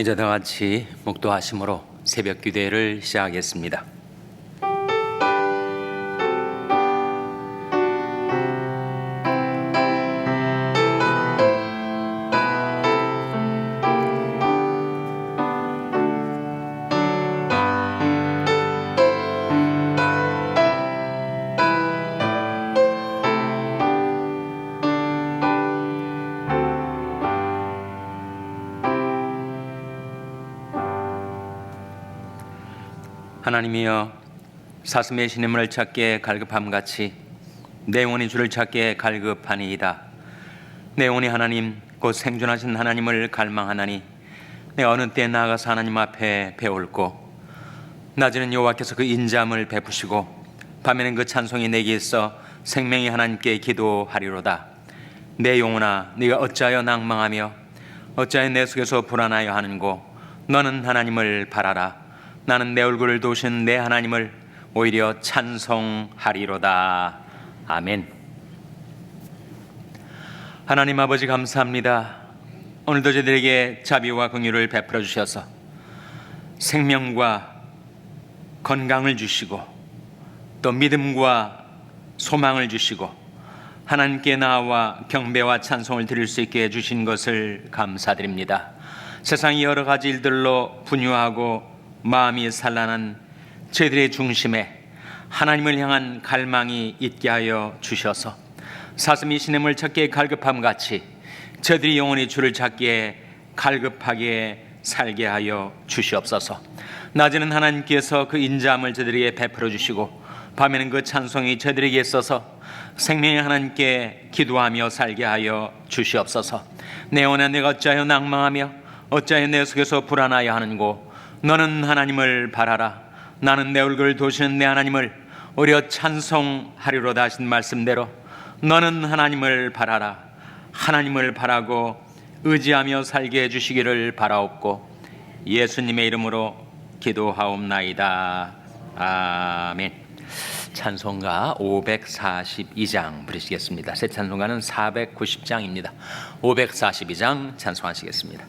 이제 다 같이 목도하심으로 새벽 기도회를 시작하겠습니다. 하나님이여, 사슴의 신임을 찾기에 갈급함같이 내 영혼이 주를 찾기에 갈급하니이다. 내 영혼이 하나님 곧 생존하신 하나님을 갈망하나니 내가 어느 때에 나아가서 하나님 앞에 배울고, 낮에는 여호와께서 그 인자함을 베푸시고 밤에는 그 찬송이 내게 있어 생명이 하나님께 기도하리로다. 내 영혼아, 네가 어찌하여 낭망하며 어찌하여 내 속에서 불안하여 하는고, 너는 하나님을 바라라. 나는 내 얼굴을 도우신 내 하나님을 오히려 찬송하리로다. 아멘. 하나님 아버지, 감사합니다. 오늘도 저희들에게 자비와 긍휼을 베풀어 주셔서 생명과 건강을 주시고 또 믿음과 소망을 주시고 하나님께 나와 경배와 찬송을 드릴 수 있게 해주신 것을 감사드립니다. 세상이 여러 가지 일들로 분유하고 마음이 산란한 저희들의 중심에 하나님을 향한 갈망이 있게 하여 주셔서 사슴이 신임을 찾기에 갈급함같이 저희들이 영원히 주를 찾기에 갈급하게 살게 하여 주시옵소서. 낮에는 하나님께서 그 인자함을 저희들에게 베풀어 주시고 밤에는 그 찬송이 저희들에게 있어서 생명의 하나님께 기도하며 살게 하여 주시옵소서. 내 영혼아, 내가 어찌하여 낭망하며 어찌하여 내 속에서 불안하여 하는고, 너는 하나님을 바라라. 나는 내 얼굴을 도우시는 내 하나님을 오히려 찬송하리로다 하신 말씀대로 너는 하나님을 바라라. 하나님을 바라고 의지하며 살게 해주시기를 바라옵고 예수님의 이름으로 기도하옵나이다. 아멘. 찬송가 542장 부르시겠습니다. 새 찬송가는 490장입니다. 542장 찬송하시겠습니다.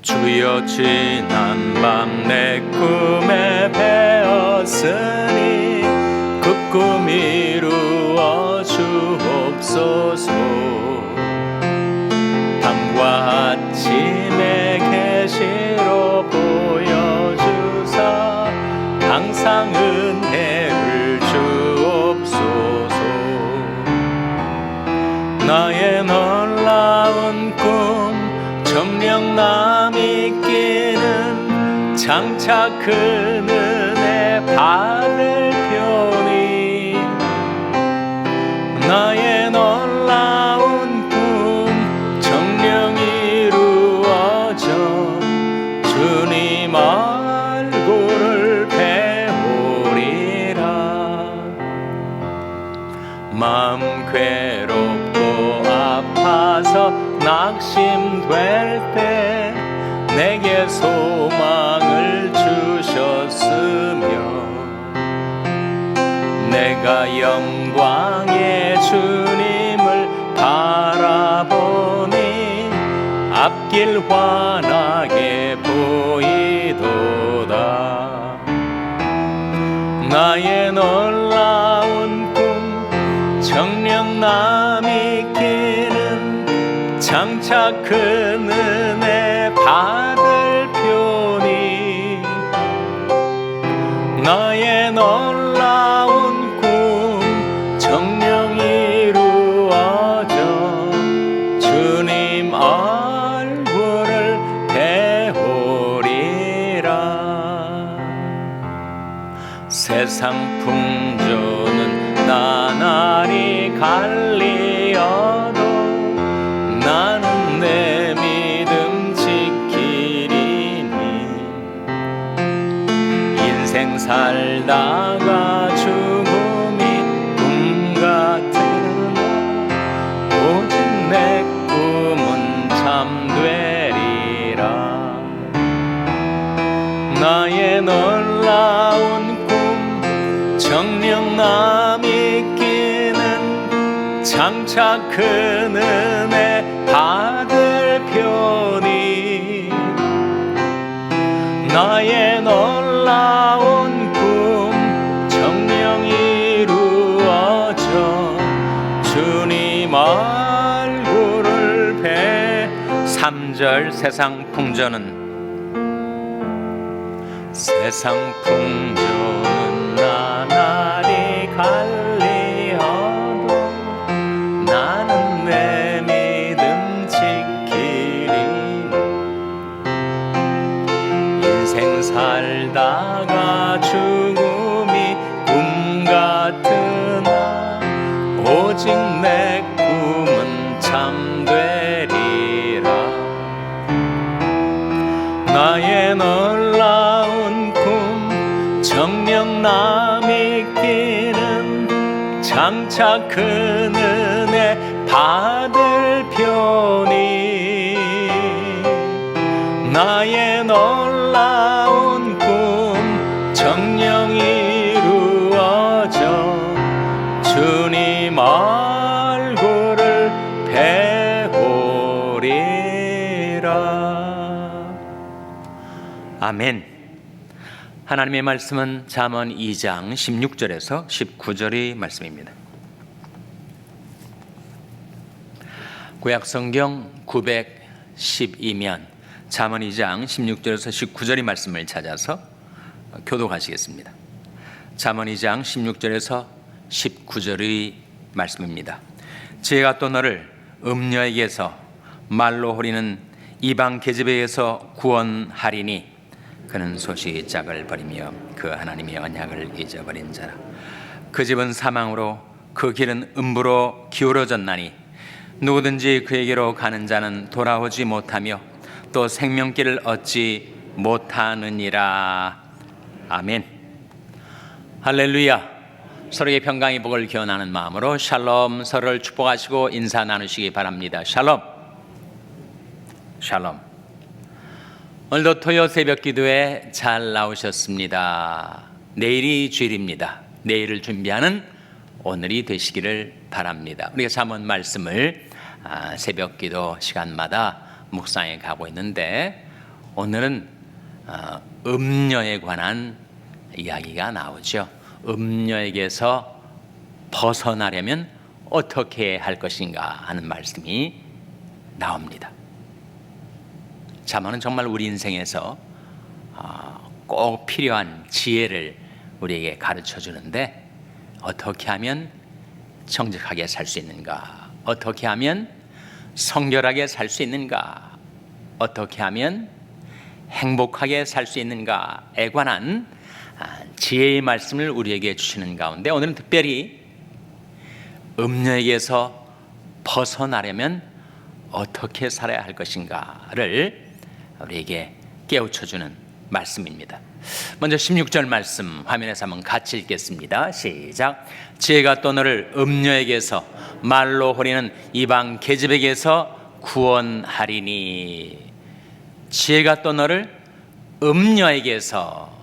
주여, 지난 밤 내 꿈에 배었으니 그 꿈 이루어 주옵소서. 밤과 아침에 계시로 보여주사 항상 은혜를 주옵소서. 나의 놀라운 꿈 정녕 남이 끼는 장차 큰 은혜 받을 편이, 나의 놀라운 꿈 정녕 이루어져 주님 얼굴을 배우리라. 마음 괴롭고 아파서 낙심될 때 내게 소망을 주셨으며, 내가 영광의 주님을 바라보니 앞길 환하게 보이도다. 나의 놀라운 꿈 정녕 남이 끼는 장차 큰 은혜 받을 편이, 나의 놀라운 꿈 정녕 이루어져 주님 얼굴을 배우리라. 세상 풍조는 나날이 갈리어도 나는 내 믿음 지키리니, 인생 살다가 죽음이 꿈 같으나 오직 내 꿈은 참되리라. 나의 놀라운 꿈 정녕 남이 끼는 장차 큰 은혜 받을 편이 나의 놀라운 꿈 정녕 이루어져 주님 얼굴을 뵈 3절 세상 풍조는 나날이 갈리어도 나는 내 믿음 지키리 인생 살다가 죽음이 꿈 같으나 오직 내 꿈은 참되리라 나의 놀라운 꿈 정녕 남이 끼는 장차 큰 은혜 받을 편이 나의 놀라운 꿈 정녕 이루어져 주님 얼굴을 배우리라. 아멘. 하나님의 말씀은 잠언 2장 16절에서 19절의 말씀입니다. 구약성경 912면 잠언 2장 16절에서 19절의 말씀을 찾아서 교독하시겠습니다. 잠언 2장 16절에서 19절의 말씀입니다. 지혜가 또 너를 음녀에게서 말로 호리는 이방 계집에게서 구원하리니 그는 소시 짝을 버리며 그 하나님의 언약을 잊어버린 자라. 그 집은 사망으로 그 길은 음부로 기울어졌나니 누구든지 그에게로 가는 자는 돌아오지 못하며 또 생명길을 얻지 못하느니라. 아멘. 할렐루야. 서로에게 평강의 복을 기원하는 마음으로 샬롬, 서로를 축복하시고 인사 나누시기 바랍니다. 샬롬. 샬롬. 오늘도 토요 새벽 기도에 잘 나오셨습니다. 내일이 주일입니다. 내일을 준비하는 오늘이 되시기를 바랍니다. 우리가 잠언 말씀을 새벽 기도 시간마다 묵상해 가고 있는데 오늘은 음녀에 관한 이야기가 나오죠. 음녀에게서 벗어나려면 어떻게 할 것인가 하는 말씀이 나옵니다. 잠언은 정말 우리 인생에서 꼭 필요한 지혜를 우리에게 가르쳐 주는데 어떻게 하면 정직하게 살 수 있는가? 어떻게 하면 성결하게 살 수 있는가? 어떻게 하면 행복하게 살 수 있는가에 관한 지혜의 말씀을 우리에게 주시는 가운데 오늘은 특별히 음녀에게서 벗어나려면 어떻게 살아야 할 것인가를 우리에게 깨우쳐주는 말씀입니다. 먼저 16절 말씀 화면에서 한번 같이 읽겠습니다. 시작. 지혜가 또 너를 음녀에게서 말로 호리는 이방 계집에게서 구원하리니. 지혜가 또 너를 음녀에게서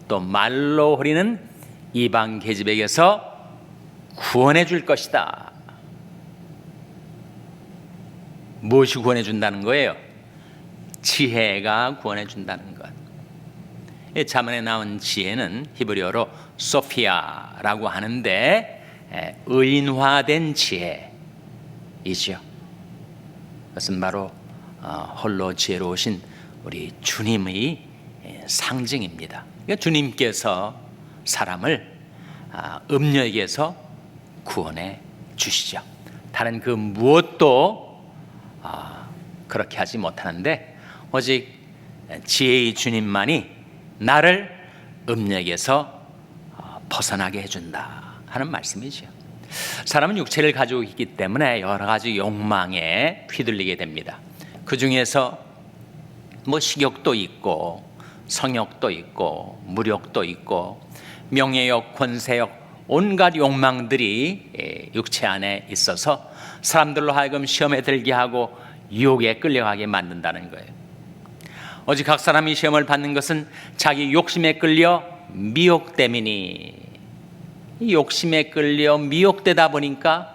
또 말로 호리는 이방 계집에게서 구원해 줄 것이다. 무엇이 구원해 준다는 거예요? 지혜가 구원해 준다는 것. 잠언에 나온 지혜는 히브리어로 소피아라고 하는데 의인화된 지혜이죠. 그것은 바로 홀로 지혜로우신 우리 주님의 상징입니다. 그러니까 주님께서 사람을 음녀에게서 구원해 주시죠. 다른 그 무엇도 그렇게 하지 못하는데 오직 지혜의 주님만이 나를 음녀에게서 벗어나게 해준다 하는 말씀이죠. 사람은 육체를 가지고 있기 때문에 여러 가지 욕망에 휘둘리게 됩니다. 그 중에서 식욕도 있고 성욕도 있고 무력도 있고 명예욕, 권세욕, 온갖 욕망들이 육체 안에 있어서 사람들로 하여금 시험에 들게 하고 유혹에 끌려가게 만든다는 거예요. 오직 각 사람이 시험을 받는 것은 자기 욕심에 끌려 미혹됨이니. 이 욕심에 끌려 미혹되다 보니까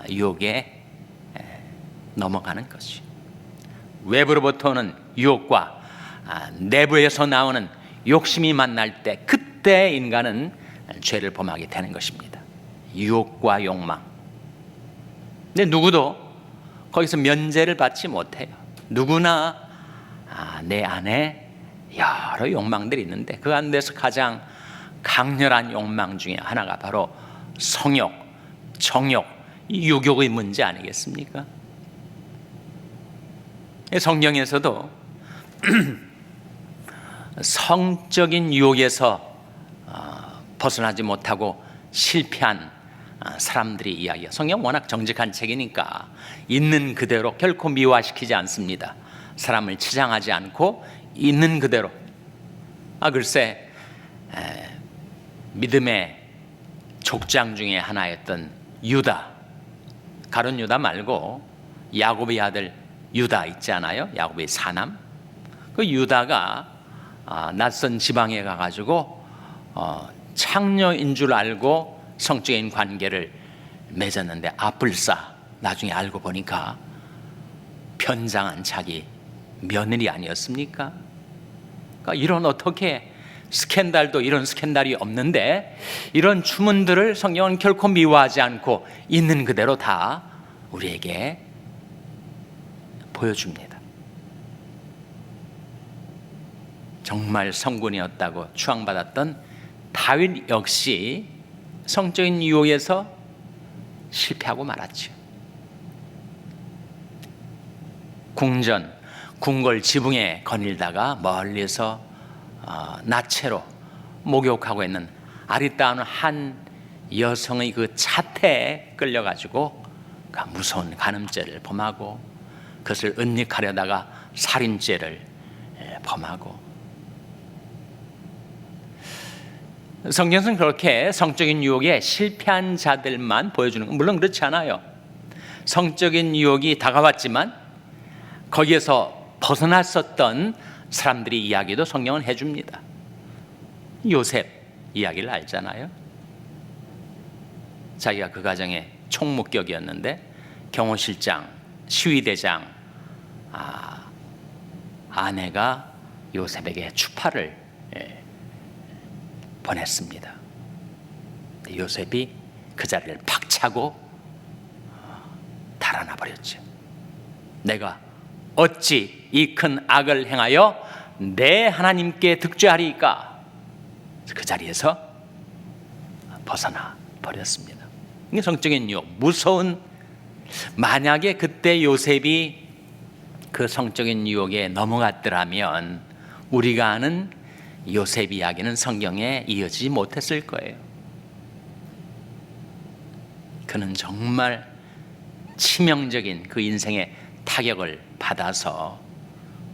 유혹에 넘어가는 것이. 외부로부터 오는 유혹과 내부에서 나오는 욕심이 만날 때 그때 인간은 죄를 범하게 되는 것입니다. 유혹과 욕망. 근데 누구도 거기서 면제를 받지 못해요. 누구나 내 안에 여러 욕망들이 있는데 그 안에서 가장 강렬한 욕망 중에 하나가 바로 성욕, 정욕, 유욕의 문제 아니겠습니까? 성경에서도 성적인 유혹에서 벗어나지 못하고 실패한 사람들이 이야기해요. 성경 워낙 정직한 책이니까 있는 그대로 결코 미화시키지 않습니다. 사람을 치장하지 않고 있는 그대로. 글쎄 믿음의 족장 중에 하나였던 유다, 가룟 유다 말고 야곱의 아들 유다 있지 않아요? 야곱의 사남. 그 유다가 낯선 지방에 가가지고 창녀인 줄 알고 성적인 관계를 맺었는데 아뿔싸 나중에 알고 보니까 변장한 자기 며느리 아니었습니까? 그러니까 이런 어떻게 스캔들도 이런 스캔들이 없는데 이런 주문들을 성경은 결코 미워하지 않고 있는 그대로 다 우리에게 보여줍니다. 정말 성군이었다고 추앙받았던 다윗 역시 성적인 유혹에서 실패하고 말았죠. 궁전, 궁궐 지붕에 거닐다가 멀리서 나체로 목욕하고 있는 아리따운 한 여성의 그 차태에 끌려가지고 그 무서운 간음죄를 범하고 그것을 은닉하려다가 살인죄를 범하고. 성경은 그렇게 성적인 유혹에 실패한 자들만 보여주는 건 물론 그렇지 않아요. 성적인 유혹이 다가왔지만 거기에서 벗어났었던 사람들의 이야기도 성경은 해줍니다. 요셉 이야기를 알잖아요. 자기가 그 가정의 총목격이었는데 경호실장, 시위대장 아내가 요셉에게 추파를 보냈습니다. 요셉이 그 자리를 팍 차고 달아나 버렸죠. 내가 어찌 이 큰 악을 행하여 내 하나님께 득죄하리까? 그 자리에서 벗어나 버렸습니다. 이게 성적인 유혹, 무서운. 만약에 그때 요셉이 그 성적인 유혹에 넘어갔더라면 우리가 아는 요셉 이야기는 성경에 이어지지 못했을 거예요. 그는 정말 치명적인 그 인생의 타격을 받아서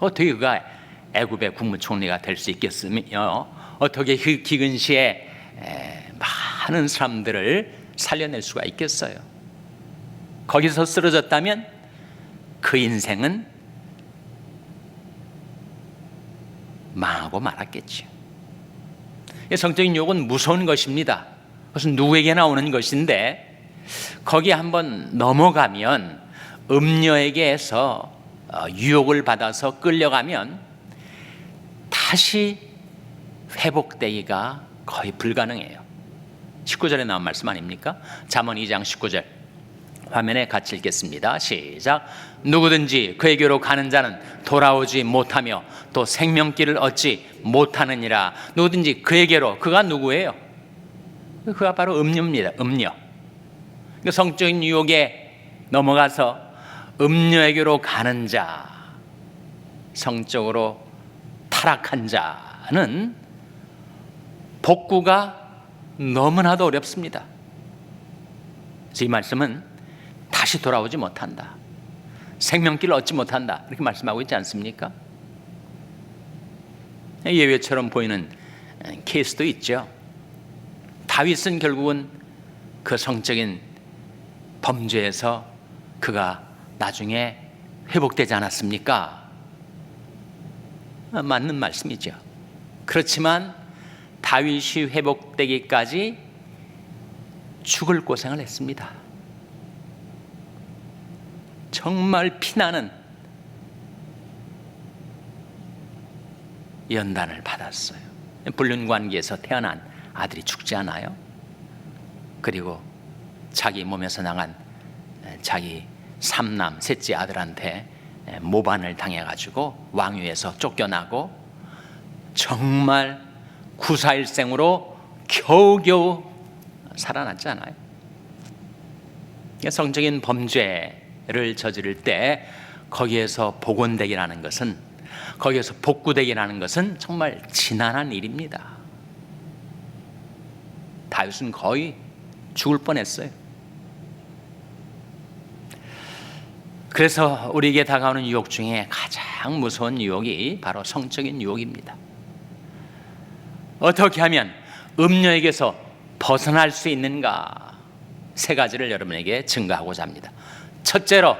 어떻게 그가 애굽의 국무총리가 될 수 있겠으며 어떻게 그 기근 시에 많은 사람들을 살려낼 수가 있겠어요. 거기서 쓰러졌다면 그 인생은 망하고 말았겠죠. 성적인 유혹은 무서운 것입니다. 그것은 누구에게나 오는 것인데 거기에 한번 넘어가면 음녀에게서 유혹을 받아서 끌려가면 다시 회복되기가 거의 불가능해요. 19절에 나온 말씀 아닙니까? 잠언 2장 19절 화면에 같이 읽겠습니다. 시작. 누구든지 그에게로 가는 자는 돌아오지 못하며 또 생명길을 얻지 못하느니라. 누구든지 그에게로, 그가 누구예요? 그가 바로 음녀입니다. 음녀. 성적인 유혹에 넘어가서 음녀에게로 가는 자, 성적으로 타락한 자는 복구가 너무나도 어렵습니다. 이 말씀은 다시 돌아오지 못한다, 생명길을 얻지 못한다, 이렇게 말씀하고 있지 않습니까? 예외처럼 보이는 케이스도 있죠. 다윗은 결국은 그 성적인 범죄에서 그가 나중에 회복되지 않았습니까? 맞는 말씀이죠. 그렇지만 다윗이 회복되기까지 죽을 고생을 했습니다. 정말 피나는 연단을 받았어요. 불륜관계에서 태어난 아들이 죽지 않아요? 그리고 자기 몸에서 나간 자기 삼남 셋째 아들한테 모반을 당해가지고 왕위에서 쫓겨나고 정말 구사일생으로 겨우겨우 살아났잖아요. 성적인 범죄를 저지를 때 거기에서 복원되기라는 것은, 거기에서 복구되기라는 것은 정말 지난한 일입니다. 다윗은 거의 죽을 뻔했어요. 그래서 우리에게 다가오는 유혹 중에 가장 무서운 유혹이 바로 성적인 유혹입니다. 어떻게 하면 음녀에게서 벗어날 수 있는가? 세 가지를 여러분에게 증거하고자 합니다. 첫째로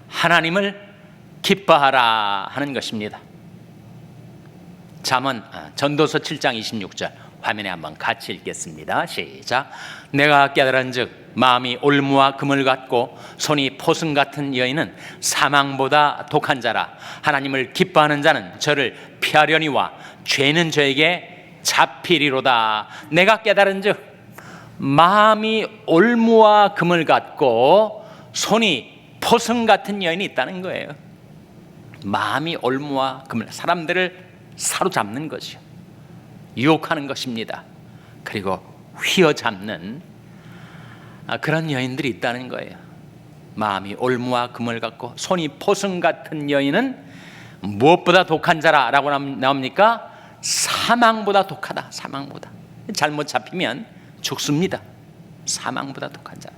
하나님을 기뻐하라 하는 것입니다. 잠언 전도서 7장 26절 화면에 한번 같이 읽겠습니다. 시작. 내가 깨달은즉 마음이 올무와 금을 같고 손이 포승 같은 여인은 사망보다 독한 자라. 하나님을 기뻐하는 자는 저를 피하려니와 죄는 저에게 잡히리로다. 내가 깨달은즉 마음이 올무와 금을 같고 손이 포승 같은 여인이 있다는 거예요. 마음이 올무와 금을, 사람들을 사로잡는 것이요, 유혹하는 것입니다. 그리고 휘어잡는 그런 여인들이 있다는 거예요. 마음이 올무와 금을 갖고 손이 포승 같은 여인은 무엇보다 독한 자라라고 나옵니까? 사망보다 독하다. 사망보다. 잘못 잡히면 죽습니다. 사망보다 독한 자.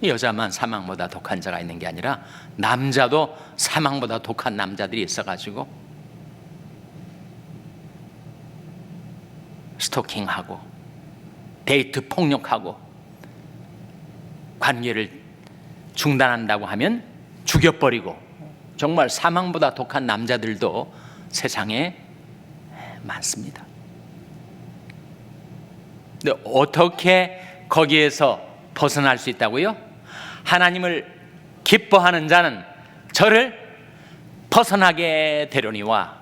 여자만 사망보다 독한 자가 있는 게 아니라 남자도 사망보다 독한 남자들이 있어가지고 스토킹하고 데이트 폭력하고 관계를 중단한다고 하면 죽여버리고, 정말 사망보다 독한 남자들도 세상에 많습니다. 근데 어떻게 거기에서 벗어날 수 있다고요? 하나님을 기뻐하는 자는 저를 벗어나게 되려니와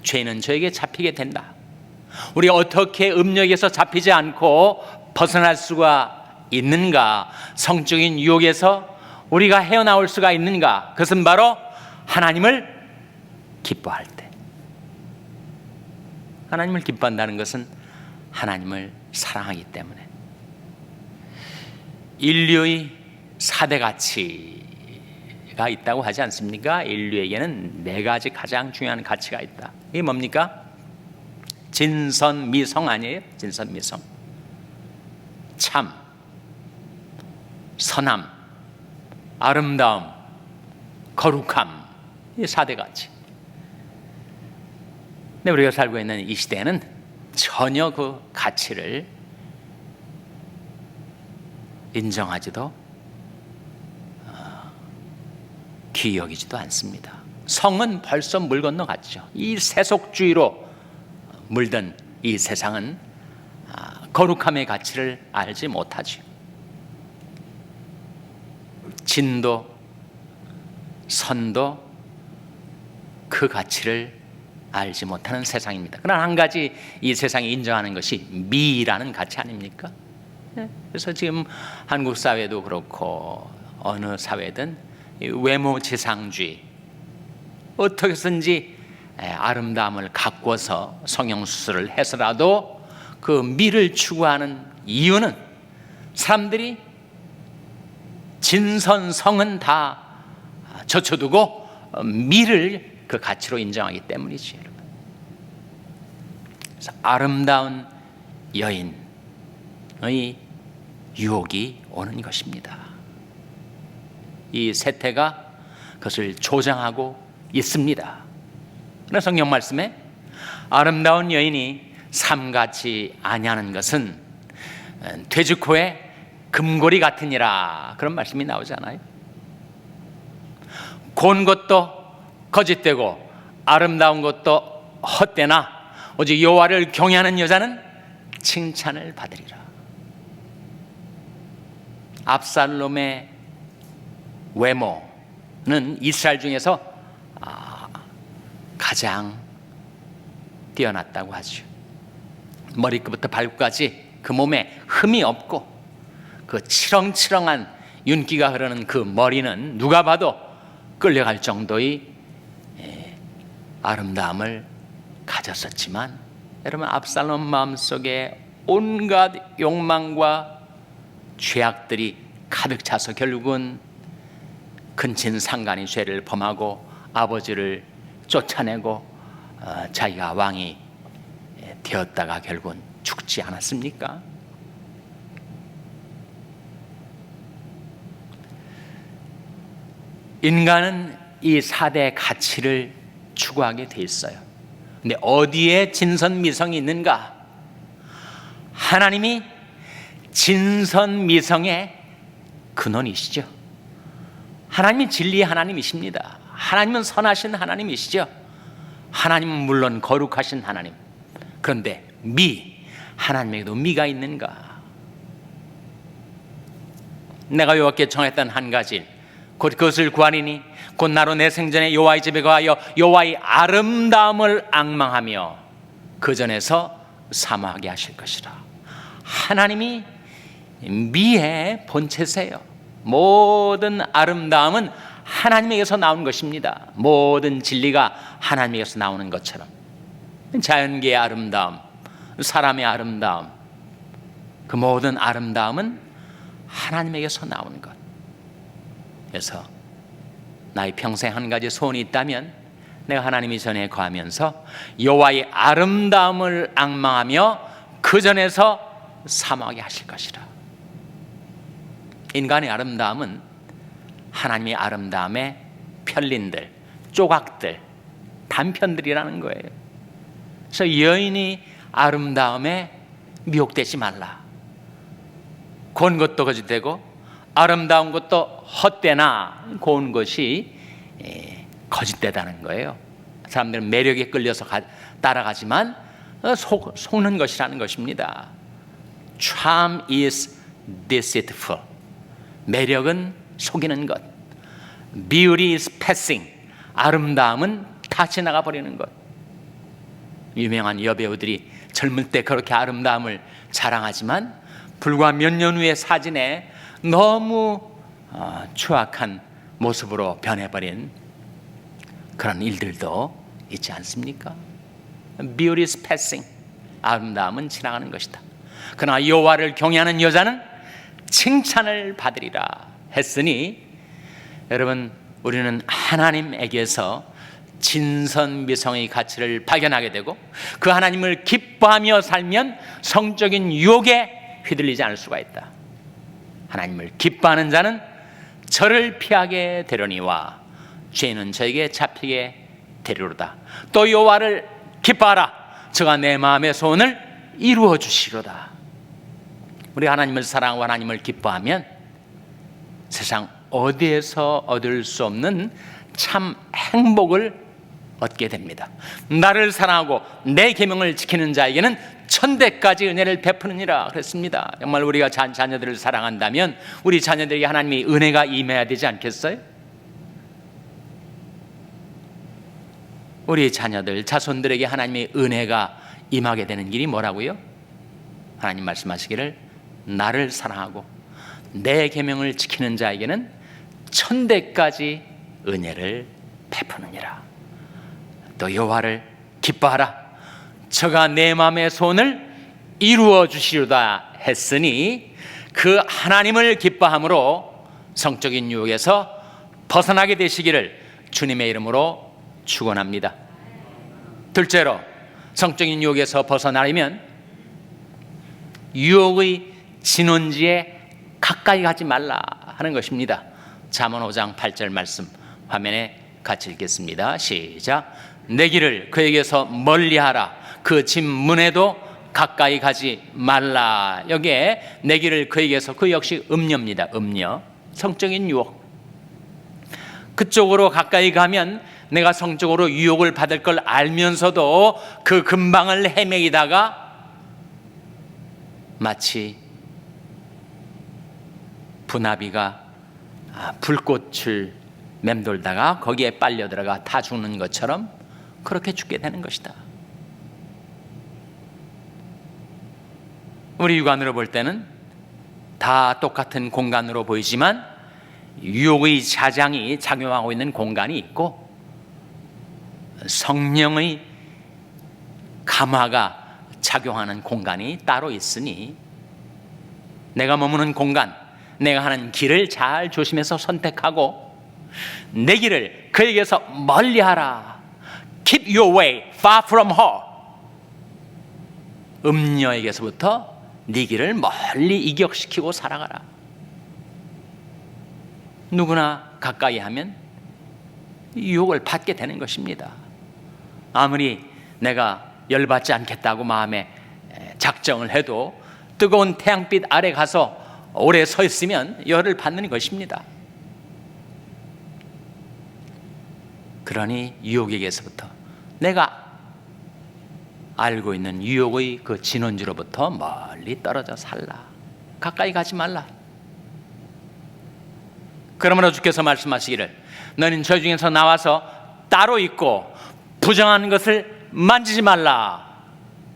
죄는 저에게 잡히게 된다. 우리가 어떻게 음욕에서 잡히지 않고 벗어날 수가 있는가? 성적인 유혹에서 우리가 헤어나올 수가 있는가? 그것은 바로 하나님을 기뻐할 때. 하나님을 기뻐한다는 것은 하나님을 사랑하기 때문에. 인류의 4대 가치가 있다고 하지 않습니까? 인류에게는 4가지 가장 중요한 가치가 있다. 이게 뭡니까? 진선미성 아니에요? 진선미성. 참, 선함, 아름다움, 거룩함. 이 4대 가치. 근데 우리가 살고 있는 이 시대에는 전혀 그 가치를 인정하지도 귀히 여기지도 않습니다. 성은 벌써 물 건너갔죠. 이 세속주의로 물든 이 세상은 거룩함의 가치를 알지 못하죠. 진도, 선도 그 가치를 알지 못하는 세상입니다. 그러나 한 가지 이 세상이 인정하는 것이 미라는 가치 아닙니까? 그래서 지금 한국 사회도 그렇고 어느 사회든 외모지상주의, 어떻게 해서든지 아름다움을 가꿔서 성형수술을 해서라도 그 미를 추구하는 이유는 사람들이 진선성은 다 젖혀두고 미를 그 가치로 인정하기 때문이지. 그래서 아름다운 여인의 유혹이 오는 것입니다. 이 세태가 그것을 조장하고 있습니다. 그래서 성경 말씀에 아름다운 여인이 삼같이 아니하는 것은 돼지코의 금고리 같으니라, 그런 말씀이 나오잖아요. 고운 것도 거짓되고 아름다운 것도 헛되나 오직 여호와를 경외하는 여자는 칭찬을 받으리라. 압살롬의 외모는 이스라엘 중에서 가장 뛰어났다고 하죠. 머리끝부터 발끝까지 그 몸에 흠이 없고 그 치렁치렁한 윤기가 흐르는 그 머리는 누가 봐도 끌려갈 정도의 아름다움을 가졌었지만, 여러분, 압살롬 마음속에 온갖 욕망과 죄악들이 가득 차서 결국은 근친상간의 죄를 범하고 아버지를 쫓아내고 자기가 왕이 되었다가 결국은 죽지 않았습니까? 인간은 이 4대 가치를 추구하게 돼 있어요. 근데 어디에 진선미성이 있는가? 하나님이 진선미성의 근원이시죠. 하나님이 진리의 하나님이십니다. 하나님은 선하신 하나님이시죠. 하나님은 물론 거룩하신 하나님. 그런데 하나님에게도 미가 있는가? 내가 여호와께 정했던 한 가지, 곧 그것을 구하리니 곧 나로 내 생전에 여호와의 집에 가하여 여호와의 아름다움을 앙망하며 그 전에서 사모하게 하실 것이라. 하나님이 미의 본체세요. 모든 아름다움은 하나님에게서 나온 것입니다. 모든 진리가 하나님에게서 나오는 것처럼 자연계의 아름다움, 사람의 아름다움, 그 모든 아름다움은 하나님에게서 나오는 것. 그래서 나의 평생 한 가지 소원이 있다면 내가 하나님이 전에 거하면서 여호와의 아름다움을 앙망하며 그 전에서 사모하게 하실 것이라. 인간의 아름다움은 하나님의 아름다움의 편린들, 조각들, 단편들이라는 거예요. 그래서 여인이 아름다움에 미혹되지 말라. 고운 것도 거짓되고 아름다운 것도 헛되나 고운 것이 거짓되다는 거예요. 사람들은 매력에 끌려서 따라가지만 속는 것이라는 것입니다. Charm is deceitful. 매력은 속이는 것. Beauty is passing. 아름다움은 다 지나가 버리는 것. 유명한 여배우들이 젊을 때 그렇게 아름다움을 자랑하지만 불과 몇 년 후의 사진에 너무 추악한 모습으로 변해버린 그런 일들도 있지 않습니까? Beauty is passing. 아름다움은 지나가는 것이다. 그러나 여호와를 경외하는 여자는 칭찬을 받으리라 했으니, 여러분, 우리는 하나님에게서 진선미성의 가치를 발견하게 되고 그 하나님을 기뻐하며 살면 성적인 유혹에 휘둘리지 않을 수가 있다. 하나님을 기뻐하는 자는 저를 피하게 되려니와 죄는 저에게 잡히게 되리로다. 또 여호와를 기뻐하라. 저가 내 마음의 소원을 이루어 주시로다. 우리 하나님을 사랑하고 하나님을 기뻐하면 세상 어디에서 얻을 수 없는 참 행복을 얻게 됩니다. 나를 사랑하고 내 계명을 지키는 자에게는 천대까지 은혜를 베푸느니라 그랬습니다. 정말 우리가 자녀들을 사랑한다면 우리 자녀들에게 하나님의 은혜가 임해야 되지 않겠어요? 우리 자녀들, 자손들에게 하나님의 은혜가 임하게 되는 길이 뭐라고요? 하나님 말씀하시기를 나를 사랑하고 내 계명을 지키는 자에게는 천대까지 은혜를 베푸느니라. 또 여호와를 기뻐하라. 저가 내 마음의 소원을 이루어 주시려다 했으니 그 하나님을 기뻐함으로 성적인 유혹에서 벗어나게 되시기를 주님의 이름으로 축원합니다. 둘째로, 성적인 유혹에서 벗어나려면 유혹의 진원지에 가까이 가지 말라 하는 것입니다. 잠언 5장 8절 말씀 화면에 같이 읽겠습니다. 시작. 내 길을 그에게서 멀리하라. 그 집 문에도 가까이 가지 말라. 여기에 내 길을 그에게서, 그 역시 음녀입니다. 음녀, 성적인 유혹. 그쪽으로 가까이 가면 내가 성적으로 유혹을 받을 걸 알면서도 그 근방을 헤매이다가 마치 분화비가 불꽃을 맴돌다가 거기에 빨려 들어가 다 죽는 것처럼 그렇게 죽게 되는 것이다. 우리 육안으로 볼 때는 다 똑같은 공간으로 보이지만 유혹의 자장이 작용하고 있는 공간이 있고 성령의 감화가 작용하는 공간이 따로 있으니 내가 머무는 공간, 내가 하는 길을 잘 조심해서 선택하고 내 길을 그에게서 멀리하라. Keep your way far from her. 음녀에게서부터 네 길을 멀리 이격시키고 살아가라. 누구나 가까이 하면 유혹을 받게 되는 것입니다. 아무리 내가 열받지 않겠다고 마음에 작정을 해도 뜨거운 태양빛 아래 가서 오래 서 있으면 열을 받는 것입니다. 그러니 유혹에게서부터 내가 알고 있는 유혹의 그 진원지로부터 멀리 떨어져 살라. 가까이 가지 말라. 그러므로 주께서 말씀하시기를 너는 저 중에서 나와서 따로 있고 부정한 것을 만지지 말라.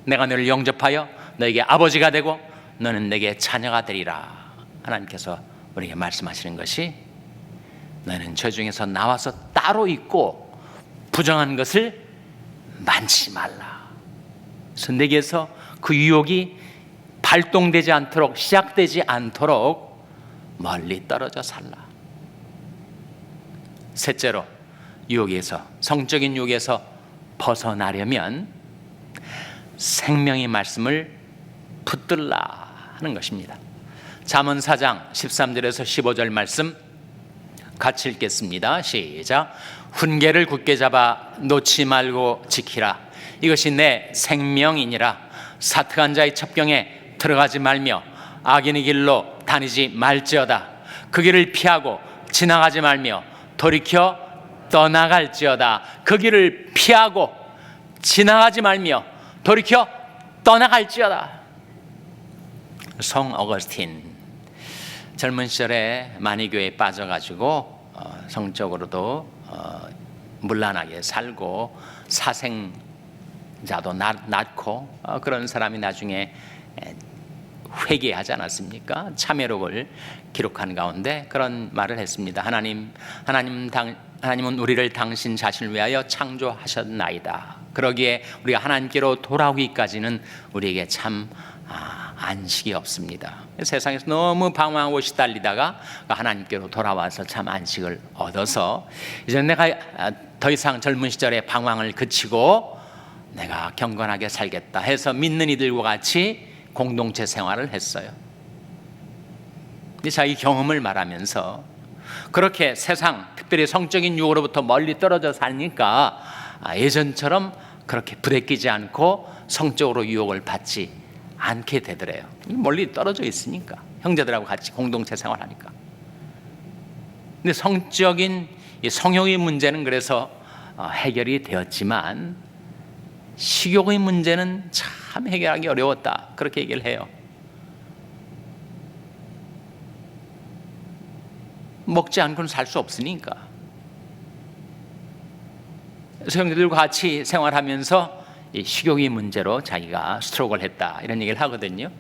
내가 너를 영접하여 너에게 아버지가 되고 너는 내게 자녀가 되리라. 하나님께서 우리에게 말씀하시는 것이 너는 저 중에서 나와서 따로 있고 부정한 것을 만지지 말라. 그래서 내게서 그 유혹이 발동되지 않도록, 시작되지 않도록 멀리 떨어져 살라. 셋째로, 유혹에서, 성적인 유혹에서 벗어나려면 생명의 말씀을 붙들라 하는 것입니다. 잠언 4장 13절에서 15절 말씀 같이 읽겠습니다. 시작. 훈계를 굳게 잡아 놓지 말고 지키라. 이것이 내 생명이니라. 사특한 자의 첩경에 들어가지 말며 악인의 길로 다니지 말지어다. 그 길을 피하고 지나가지 말며 돌이켜 떠나갈지어다. 그 길을 피하고 지나가지 말며 돌이켜 떠나갈지어다. 성 어거스틴 젊은 시절에 많이 교회에 빠져가지고 성적으로도 문란하게 살고 사생자도 낳고 그런 사람이 나중에 회개하지 않았습니까? 참회록을 기록한 가운데 그런 말을 했습니다. 하나님은 우리를 당신 자신을 위하여 창조하셨나이다. 그러기에 우리가 하나님께로 돌아오기까지는 우리에게 참 안식이 없습니다. 세상에서 너무 방황하고 시달리다가 하나님께로 돌아와서 참 안식을 얻어서 이제 내가 더 이상 젊은 시절에 방황을 그치고 내가 경건하게 살겠다 해서 믿는 이들과 같이 공동체 생활을 했어요. 자기 경험을 말하면서 그렇게 세상, 특별히 성적인 유혹으로부터 멀리 떨어져 사니까 예전처럼 그렇게 부대끼지 않고 성적으로 유혹을 받지 않게 되더래요. 멀리 떨어져 있으니까, 형제들하고 같이 공동체 생활하니까. 근데 성적인 성욕의 문제는 그래서 해결이 되었지만 식욕의 문제는 참 해결하기 어려웠다, 그렇게 얘기를 해요. 먹지 않고는 살 수 없으니까. 형제들과 같이 생활하면서 이 식욕의 문제로 자기가 스트로크를 했다, 이런 얘기를 하거든요.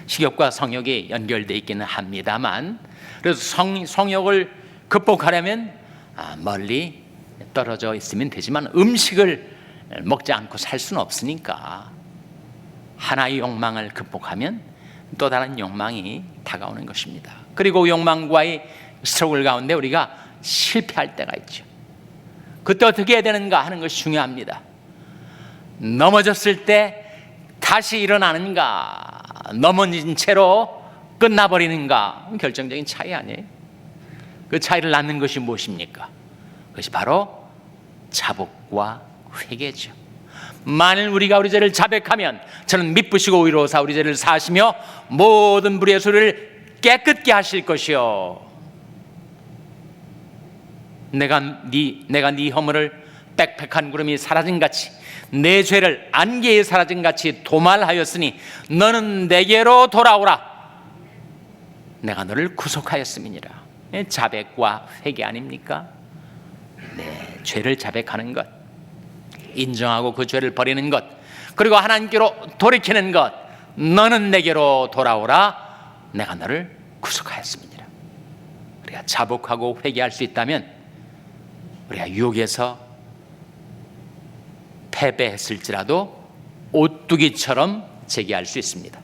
식욕과 성욕이 연결되어 있기는 합니다만, 그래서 성욕을 극복하려면 멀리 떨어져 있으면 되지만 음식을 먹지 않고 살 수는 없으니까 하나의 욕망을 극복하면 또 다른 욕망이 다가오는 것입니다. 그리고 욕망과의 스트러글 가운데 우리가 실패할 때가 있죠. 그때 어떻게 해야 되는가 하는 것이 중요합니다. 넘어졌을 때 다시 일어나는가, 넘어진 채로 끝나버리는가, 결정적인 차이 아니에요? 그 차이를 낳는 것이 무엇입니까? 그것이 바로 자복과 회개죠. 만일 우리가 우리 죄를 자백하면 저는 미쁘시고 의로우사 우리 죄를 사하시며 모든 불의의 소리를 깨끗게 하실 것이요. 내가 네 허물을 빽빽한 구름이 사라진 같이 내 죄를 안개에 사라진 같이 도말하였으니 너는 내게로 돌아오라. 내가 너를 구속하였음이니라. 자백과 회개 아닙니까? 내 죄를 자백하는 것, 인정하고 그 죄를 버리는 것, 그리고 하나님께로 돌이키는 것. 너는 내게로 돌아오라. 내가 너를 구속하였음이니라. 우리가 자복하고 회개할 수 있다면 우리가 유혹에서 패배했을지라도 오뚜기처럼 재기할 수 있습니다.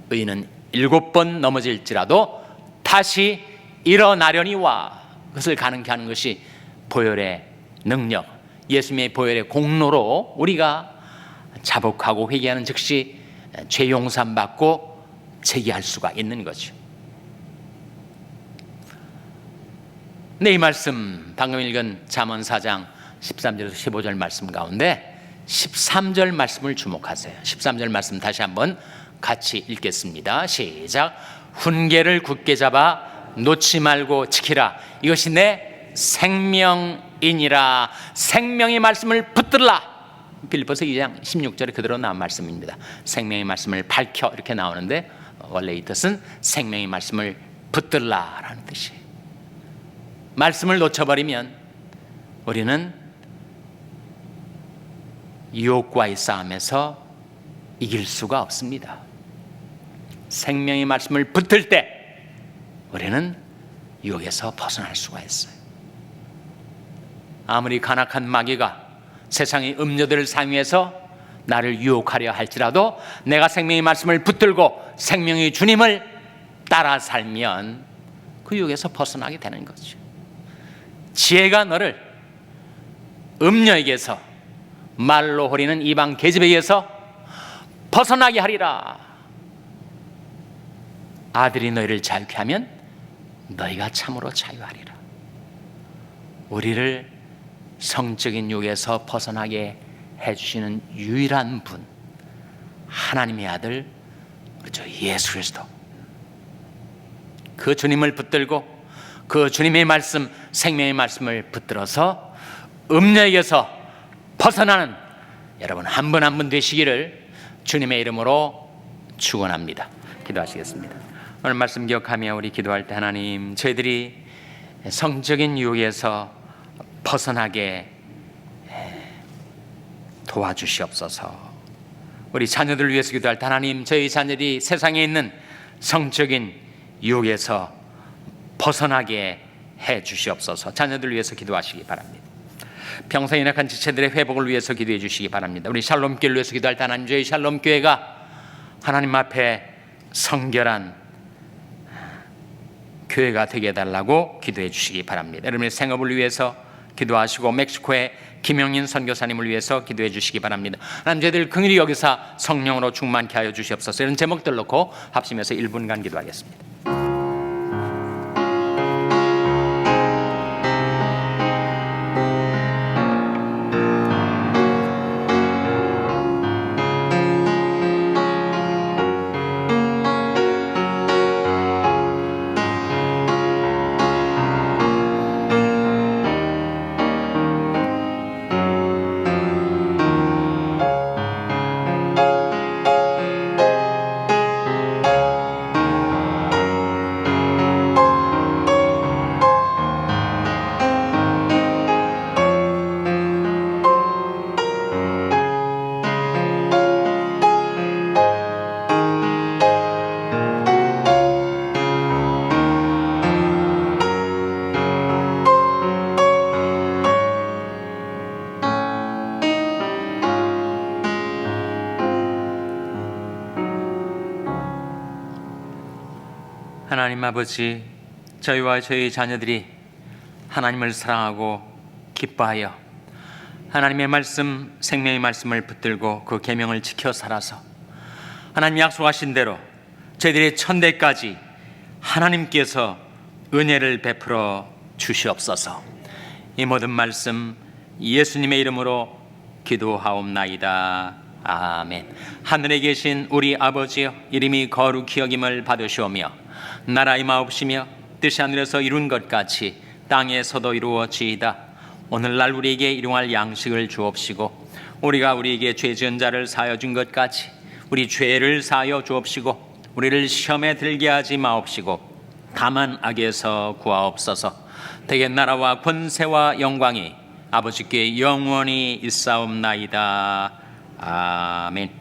의인은 7번 넘어질지라도 다시 일어나려니와, 그것을 가능케 하는 것이 보혈의 능력, 예수님의 보혈의 공로로 우리가 자복하고 회개하는 즉시 죄 용서함 받고 재기할 수가 있는 거죠. 네, 이 말씀 방금 읽은 잠언 4장 13절에서 15절 말씀 가운데 13절 말씀을 주목하세요. 13절 말씀 다시 한번 같이 읽겠습니다. 시작. 훈계를 굳게 잡아 놓지 말고 지키라. 이것이 내 생명이니라. 생명의 말씀을 붙들라. 빌립보서 2장 16절에 그대로 나온 말씀입니다. 생명의 말씀을 밝혀, 이렇게 나오는데 원래 이 뜻은 생명의 말씀을 붙들라라는 뜻이에요. 말씀을 놓쳐버리면 우리는 유혹과의 싸움에서 이길 수가 없습니다. 생명의 말씀을 붙들 때 우리는 유혹에서 벗어날 수가 있어요. 아무리 간악한 마귀가 세상의 음료들을 사용해서 나를 유혹하려 할지라도 내가 생명의 말씀을 붙들고 생명의 주님을 따라 살면 그 유혹에서 벗어나게 되는 거죠. 지혜가 너를 음녀에게서, 말로 호리는 이방 계집에게서 벗어나게 하리라. 아들이 너희를 자유케 하면 너희가 참으로 자유하리라. 우리를 성적인 유혹에서 벗어나게 해주시는 유일한 분, 하나님의 아들 그렇죠, 예수 그리스도. 그 주님을 붙들고 그 주님의 말씀, 생명의 말씀을 붙들어서 음녀에게서 벗어나는 여러분 한 분 한 분 되시기를 주님의 이름으로 축원합니다. 기도하시겠습니다. 오늘 말씀 기억하며 우리 기도할 때 하나님, 저희들이 성적인 유혹에서 벗어나게 도와주시옵소서. 우리 자녀들을 위해서 기도할 때 하나님, 저희 자녀들이 세상에 있는 성적인 유혹에서 벗어나게 해 주시옵소서. 자녀들을 위해서 기도하시기 바랍니다. 평생 연약한 지체들의 회복을 위해서 기도해 주시기 바랍니다. 우리 샬롬교회를 위해서 기도할 때 하나님, 저희 샬롬교회가 하나님 앞에 성결한 교회가 되게 해달라고 기도해 주시기 바랍니다. 여러분의 생업을 위해서 기도하시고 멕시코의 김영인 선교사님을 위해서 기도해 주시기 바랍니다. 하나님, 저희들 긍휼히 여기사 성령으로 충만케 하여 주시옵소서. 이런 제목들 놓고 합심해서 1분간 기도하겠습니다. 하나님 아버지, 저희와 저희 자녀들이 하나님을 사랑하고 기뻐하여 하나님의 말씀, 생명의 말씀을 붙들고 그 계명을 지켜 살아서 하나님 약속하신 대로 저희들의 천대까지 하나님께서 은혜를 베풀어 주시옵소서. 이 모든 말씀 예수님의 이름으로 기도하옵나이다. 아멘. 하늘에 계신 우리 아버지여, 이름이 거룩히 여김을 받으시오며 나라의 마옵시며 뜻이 하늘에서 이룬 것 같이 땅에서도 이루어지이다. 오늘날 우리에게 일용할 양식을 주옵시고 우리가 우리에게 죄 지은 자를 사하여 준 것 같이 우리 죄를 사하여 주옵시고 우리를 시험에 들게 하지 마옵시고 다만 악에서 구하옵소서. 대개 나라와 권세와 영광이 아버지께 영원히 있사옵나이다. 아멘.